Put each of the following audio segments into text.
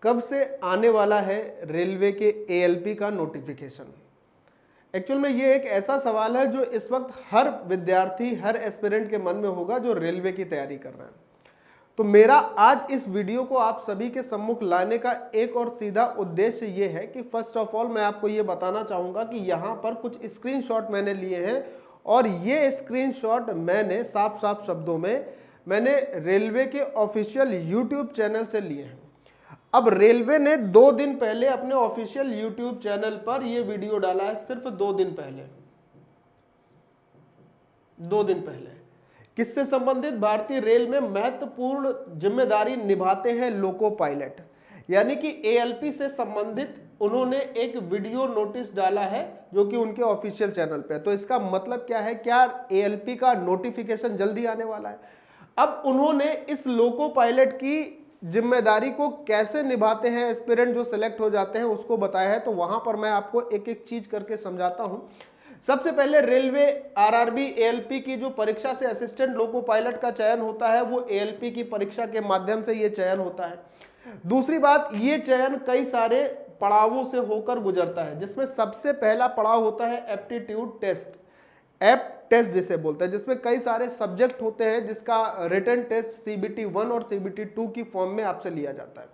कब से आने वाला है रेलवे के एएलपी का नोटिफिकेशन? एक्चुअल में ये एक ऐसा सवाल है जो इस वक्त हर विद्यार्थी, हर एस्पिरेंट के मन में होगा जो रेलवे की तैयारी कर रहे हैं। तो मेरा आज इस वीडियो को आप सभी के सम्मुख लाने का एक और सीधा उद्देश्य ये है कि फर्स्ट ऑफ ऑल मैं आपको ये बताना चाहूँगा कि यहाँ पर कुछ स्क्रीनशॉट मैंने लिए हैं और ये स्क्रीनशॉट मैंने साफ साफ शब्दों में मैंने रेलवे के ऑफिशियल यूट्यूब चैनल से लिए हैं। अब रेलवे ने 2 दिन पहले अपने ऑफिशियल यूट्यूब चैनल पर यह वीडियो डाला है, सिर्फ 2 दिन पहले। 2 दिन पहले किससे संबंधित? भारतीय रेल में महत्वपूर्ण जिम्मेदारी निभाते हैं लोको पायलट, यानी कि एएलपी से संबंधित उन्होंने एक वीडियो नोटिस डाला है जो कि उनके ऑफिशियल चैनल पे है। तो इसका मतलब क्या है? क्या एएलपी का नोटिफिकेशन जल्दी आने वाला है? अब उन्होंने इस लोको पायलट की जिम्मेदारी को कैसे निभाते हैं एस्पिरेंट जो सिलेक्ट हो जाते हैं उसको बताया है। तो वहां पर मैं आपको एक एक चीज करके समझाता हूं। सबसे पहले रेलवे आरआरबी एएलपी की जो परीक्षा से असिस्टेंट लोको पायलट का चयन होता है वो एएलपी की परीक्षा के माध्यम से ये चयन होता है। दूसरी बात, ये चयन कई सारे पड़ावों से होकर गुजरता है, जिसमें सबसे पहला पड़ाव होता है एप्टीट्यूड टेस्ट, एप टेस्ट जिसे बोलते हैं, जिसमें कई सारे सब्जेक्ट होते हैं जिसका रिटन टेस्ट सीबीटी 1 और सीबीटी 2 की फॉर्म में आपसे लिया जाता है।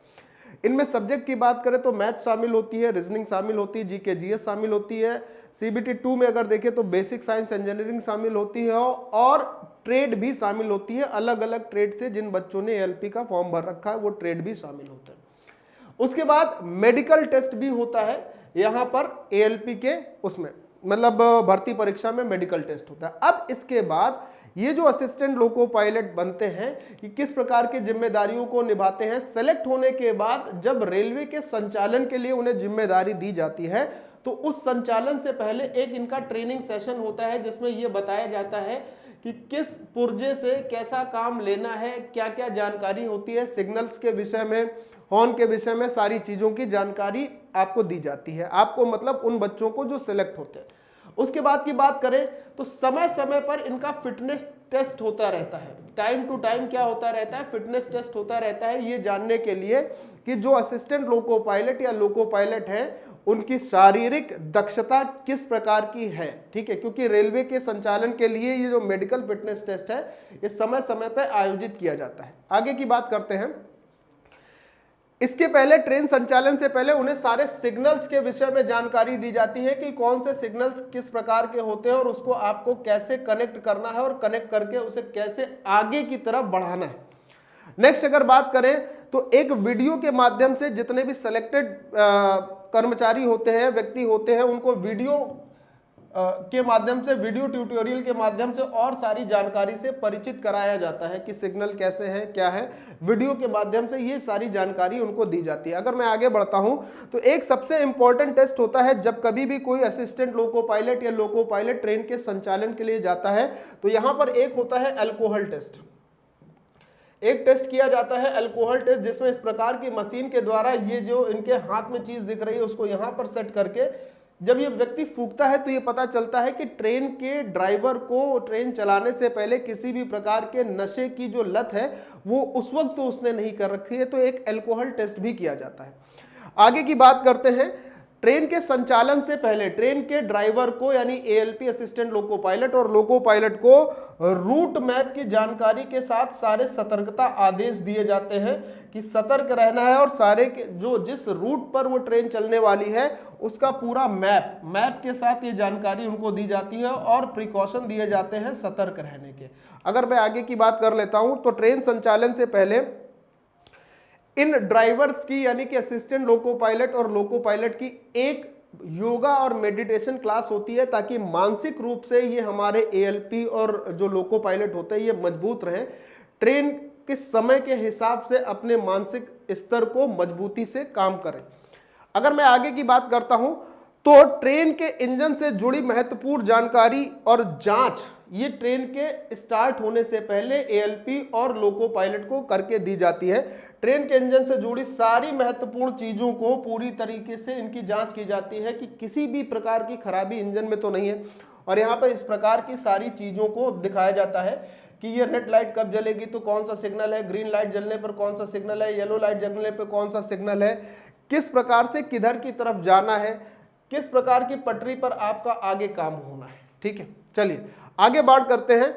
इनमें सब्जेक्ट की बात करें तो मैथ शामिल होती है, रीजनिंग शामिल होती है, जीके जीएस शामिल होती है। सीबीटी 2 में अगर देखें तो बेसिक साइंस इंजीनियरिंग शामिल होती है और ट्रेड भी शामिल होती है। अलग अलग ट्रेड से जिन बच्चों ने एएलपी का फॉर्म भर रखा है वो ट्रेड भी शामिल होते हैं। उसके बाद मेडिकल टेस्ट भी होता है यहाँ पर एएलपी के, उसमें मतलब भर्ती परीक्षा में मेडिकल टेस्ट होता है। अब इसके बाद ये जो असिस्टेंट लोको पायलट बनते हैं कि किस प्रकार की जिम्मेदारियों को निभाते हैं। सेलेक्ट होने के बाद जब रेलवे के संचालन के लिए उन्हें जिम्मेदारी दी जाती है तो उस संचालन से पहले एक इनका ट्रेनिंग सेशन होता है जिसमें यह बताया जाता है कि किस पुर्जे से कैसा काम लेना है, क्या क्या जानकारी होती है, सिग्नल्स के विषय में, हॉर्न के विषय में, सारी चीज़ों की जानकारी आपको दी जाती है। आपको मतलब उन बच्चों को जो सिलेक्ट होते हैं। उसके बाद की बात करें तो समय समय पर इनका फिटनेस टेस्ट होता रहता है। टाइम टू टाइम क्या होता रहता है? फिटनेस टेस्ट होता रहता है, ये जानने के लिए कि जो असिस्टेंट लोको पायलट या लोको पायलट है उनकी शारीरिक दक्षता किस प्रकार की है। ठीक है, क्योंकि रेलवे के संचालन के लिए ये जो मेडिकल फिटनेस टेस्ट है ये समय समय पर आयोजित किया जाता है। आगे की बात करते हैं। इसके पहले ट्रेन संचालन से पहले उन्हें सारे सिग्नल्स के विषय में जानकारी दी जाती है कि कौन से सिग्नल्स किस प्रकार के होते हैं और उसको आपको कैसे कनेक्ट करना है और कनेक्ट करके उसे कैसे आगे की तरफ बढ़ाना है। नेक्स्ट अगर बात करें तो एक वीडियो के माध्यम से जितने भी सिलेक्टेड कर्मचारी होते हैं, व्यक्ति होते हैं, उनको वीडियो के माध्यम से, वीडियो ट्यूटोरियल के माध्यम से और सारी जानकारी से परिचित कराया जाता है कि सिग्नल कैसे है, क्या है। वीडियो के माध्यम से ये सारी जानकारी उनको दी जाती है। अगर मैं आगे बढ़ता हूं तो एक सबसे इंपॉर्टेंट टेस्ट होता है जब कभी भी कोई असिस्टेंट लोको पायलट या लोको पायलट ट्रेन के संचालन के लिए जाता है तो यहां पर एक होता है अल्कोहल टेस्ट। एक टेस्ट किया जाता है अल्कोहल टेस्ट, जिसमें इस प्रकार की मशीन के द्वारा ये जो इनके हाथ में चीज दिख रही है उसको यहां पर सेट करके जब ये व्यक्ति फूंकता है तो ये पता चलता है कि ट्रेन के ड्राइवर को ट्रेन चलाने से पहले किसी भी प्रकार के नशे की जो लत है वो उस वक्त तो उसने नहीं कर रखी है। तो एक अल्कोहल टेस्ट भी किया जाता है। आगे की बात करते हैं। ट्रेन के संचालन से पहले ट्रेन के ड्राइवर को यानी एएलपी असिस्टेंट लोको पायलट और लोको पायलट को रूट मैप की जानकारी के साथ सारे सतर्कता आदेश दिए जाते हैं कि सतर्क रहना है और सारे जो जिस रूट पर वो ट्रेन चलने वाली है उसका पूरा मैप के साथ ये जानकारी उनको दी जाती है और प्रिकॉशन दिए जाते हैं सतर्क रहने के। अगर मैं आगे की बात कर लेता हूं तो ट्रेन संचालन से पहले इन ड्राइवर्स की यानी कि असिस्टेंट लोको पायलट और लोको पायलट की एक योगा और मेडिटेशन क्लास होती है ताकि मानसिक रूप से ये हमारे एएलपी और जो लोको पायलट होते हैं ये मजबूत रहें, ट्रेन के समय के हिसाब से अपने मानसिक स्तर को मजबूती से काम करें। अगर मैं आगे की बात करता हूं तो ट्रेन के इंजन से जुड़ी महत्वपूर्ण जानकारी और जांच ये ट्रेन के स्टार्ट होने से पहले एएलपी और लोको पायलट को करके दी जाती है। ट्रेन के इंजन से जुड़ी सारी महत्वपूर्ण चीजों को पूरी तरीके से इनकी जांच की जाती है कि किसी भी प्रकार की खराबी इंजन में तो नहीं है। और यहाँ पर इस प्रकार की सारी चीजों को दिखाया जाता है कि ये रेड लाइट कब जलेगी तो कौन सा सिग्नल है, ग्रीन लाइट जलने पर कौन सा सिग्नल है, येलो लाइट जलने पर कौन सा सिग्नल है, किस प्रकार से किधर की तरफ जाना है, किस प्रकार की पटरी पर आपका आगे काम होना है। ठीक है, चलिए आगे बात करते हैं।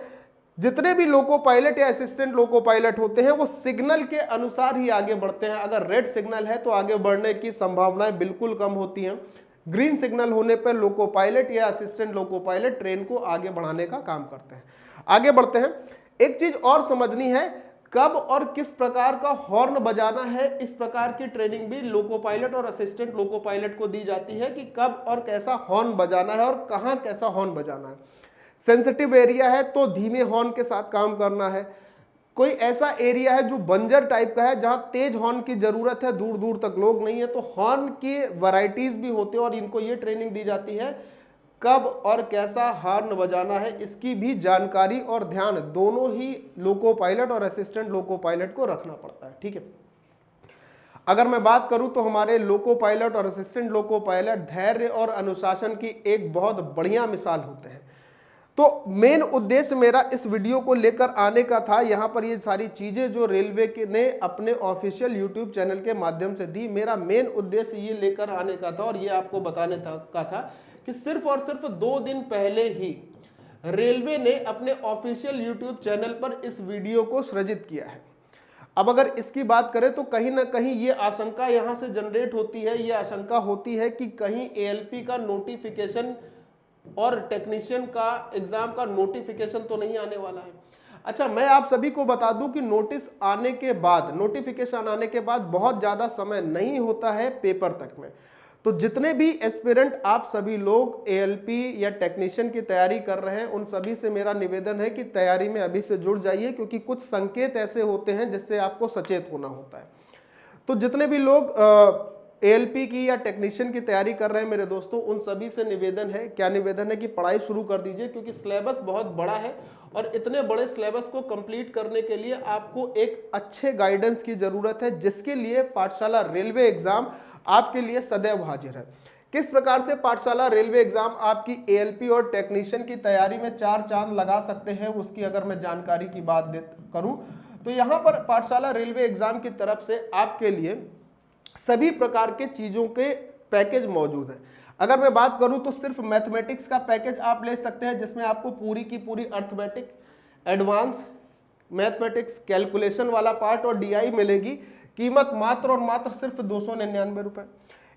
जितने भी लोको पायलट या असिस्टेंट लोको पायलट होते हैं वो सिग्नल के अनुसार ही आगे बढ़ते हैं। अगर रेड सिग्नल है तो आगे बढ़ने की संभावनाएं बिल्कुल कम होती हैं। ग्रीन सिग्नल होने पर लोको पायलट या असिस्टेंट लोको पायलट ट्रेन को आगे बढ़ाने का काम करते हैं। आगे बढ़ते हैं। एक चीज और समझनी है, कब और किस प्रकार का हॉर्न बजाना है, इस प्रकार की ट्रेनिंग भी लोको पायलट और असिस्टेंट लोको पायलट को दी जाती है कि कब और कैसा हॉर्न बजाना है और कहां कैसा हॉर्न बजाना है। सेंसिटिव एरिया है तो धीमे हॉर्न के साथ काम करना है। कोई ऐसा एरिया है जो बंजर टाइप का है जहां तेज हॉर्न की जरूरत है, दूर दूर तक लोग नहीं है, तो हॉर्न की वैरायटीज भी होते हैं और इनको ये ट्रेनिंग दी जाती है कब और कैसा हॉर्न बजाना है। इसकी भी जानकारी और ध्यान दोनों ही लोको पायलट और असिस्टेंट लोको पायलट को रखना पड़ता है। ठीक है, अगर मैं बात करूं तो हमारे लोको पायलट और असिस्टेंट लोको पायलट धैर्य और अनुशासन की एक बहुत बढ़िया मिसाल होते हैं। तो मेन उद्देश्य मेरा इस वीडियो को लेकर आने का था, यहाँ पर ये सारी चीज़ें जो रेलवे के ने अपने ऑफिशियल यूट्यूब चैनल के माध्यम से दी, मेरा मेन उद्देश्य ये लेकर आने का था और ये आपको बताने का था कि सिर्फ और सिर्फ 2 दिन पहले ही रेलवे ने अपने ऑफिशियल यूट्यूब चैनल पर इस वीडियो को सृजित किया है। अब अगर इसकी बात करें तो कहीं ना कहीं ये आशंका यहाँ से जनरेट होती है, ये आशंका होती है कि कहीं ALP का नोटिफिकेशन और टेक्नीशियन का एग्जाम का नोटिफिकेशन तो नहीं आने वाला है। अच्छा, मैं आप सभी को बता दूं कि नोटिस आने के बाद, नोटिफिकेशन आने के बाद बहुत ज़्यादा समय नहीं होता है पेपर तक में। तो जितने भी एस्पिरेंट आप सभी लोग ALP या टेक्नीशियन की तैयारी कर रहे हैं, उन सभी से मेरा निवेदन है कि तैयारी में अभी से जुड़ जाइए, क्योंकि कुछ संकेत ऐसे होते हैं जिससे आपको सचेत होना होता है। तो जितने भी लोग ALP की या टेक्नीशियन की तैयारी कर रहे हैं मेरे दोस्तों, उन सभी से निवेदन है, क्या निवेदन है कि पढ़ाई शुरू कर दीजिए, क्योंकि सिलेबस बहुत बड़ा है और इतने बड़े सिलेबस को कंप्लीट करने के लिए आपको एक अच्छे गाइडेंस की जरूरत है, जिसके लिए पाठशाला रेलवे एग्जाम आपके लिए सदैव हाजिर है। किस प्रकार से पाठशाला रेलवे एग्जाम आपकी ALP और टेक्नीशियन की तैयारी में 4 चांद लगा सकते हैं, उसकी अगर मैं जानकारी की बात करूं तो यहाँ पर पाठशाला रेलवे एग्जाम की तरफ से आपके लिए सभी प्रकार के चीज़ों के पैकेज मौजूद हैं। अगर मैं बात करूं तो सिर्फ मैथमेटिक्स का पैकेज आप ले सकते हैं, जिसमें आपको पूरी की पूरी अर्थमेटिक, एडवांस मैथमेटिक्स, कैलकुलेशन वाला पार्ट और DI मिलेगी। कीमत मात्र और मात्र सिर्फ 299 रुपये।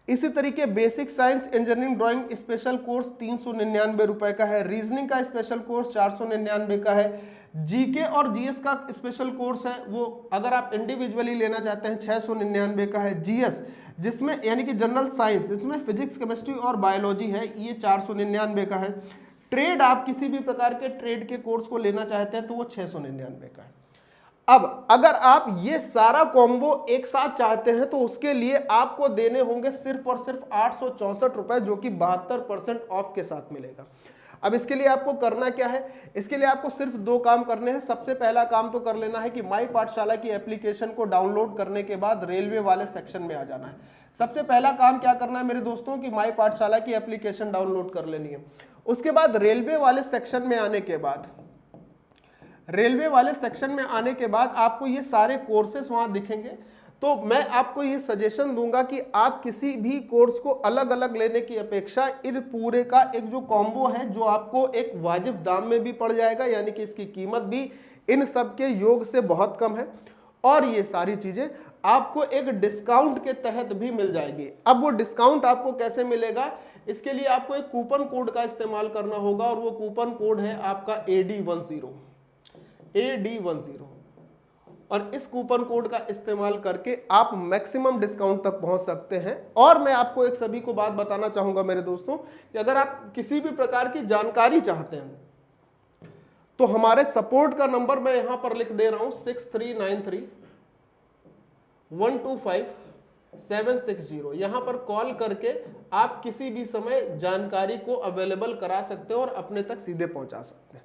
इसी तरीके basic science engineering drawing special course 399 रुपये का है। रीजनिंग का स्पेशल कोर्स 499 का है। GK और GS का स्पेशल कोर्स है, वो अगर आप इंडिविजुअली लेना चाहते हैं 699 का है। GS जिसमें यानी कि जनरल साइंस, इसमें फिजिक्स, केमिस्ट्री और बायोलॉजी है, ये 499 का है। ट्रेड, आप किसी भी प्रकार के ट्रेड के कोर्स को लेना चाहते हैं तो वो 699 का है। अब अगर आप ये सारा कॉम्बो एक साथ चाहते हैं तो उसके लिए आपको देने होंगे सिर्फ और सिर्फ 864 रुपये, जो कि 72% ऑफ के साथ मिलेगा। अब इसके लिए आपको करना क्या है, इसके लिए आपको सिर्फ 2 काम करने हैं। सबसे पहला काम तो कर लेना है कि माई पाठशाला की एप्लीकेशन को डाउनलोड करने के बाद रेलवे वाले सेक्शन में आ जाना है। सबसे पहला काम क्या करना है मेरे दोस्तों कि माई पाठशाला की एप्लीकेशन डाउनलोड कर लेनी है। उसके बाद रेलवे वाले सेक्शन में आने के बाद, रेलवे वाले सेक्शन में आने के बाद आपको ये सारे कोर्सेस वहाँ दिखेंगे। तो मैं आपको ये सजेशन दूंगा कि आप किसी भी कोर्स को अलग अलग लेने की अपेक्षा इन पूरे का एक जो कॉम्बो है, जो आपको एक वाजिब दाम में भी पड़ जाएगा, यानी कि इसकी कीमत भी इन सब के योग से बहुत कम है और ये सारी चीज़ें आपको एक डिस्काउंट के तहत भी मिल जाएगी। अब वो डिस्काउंट आपको कैसे मिलेगा, इसके लिए आपको एक कूपन कोड का इस्तेमाल करना होगा और वो कूपन कोड है आपका AD10 और इस कूपन कोड का इस्तेमाल करके आप मैक्सिमम डिस्काउंट तक पहुंच सकते हैं। और मैं आपको एक सभी को बात बताना चाहूंगा मेरे दोस्तों कि अगर आप किसी भी प्रकार की जानकारी चाहते हैं तो हमारे सपोर्ट का नंबर मैं यहां पर लिख दे रहा हूं 6393125760। यहां पर कॉल करके आप किसी भी समय जानकारी को अवेलेबल करा सकते हैं और अपने तक सीधे पहुंचा सकते हैं।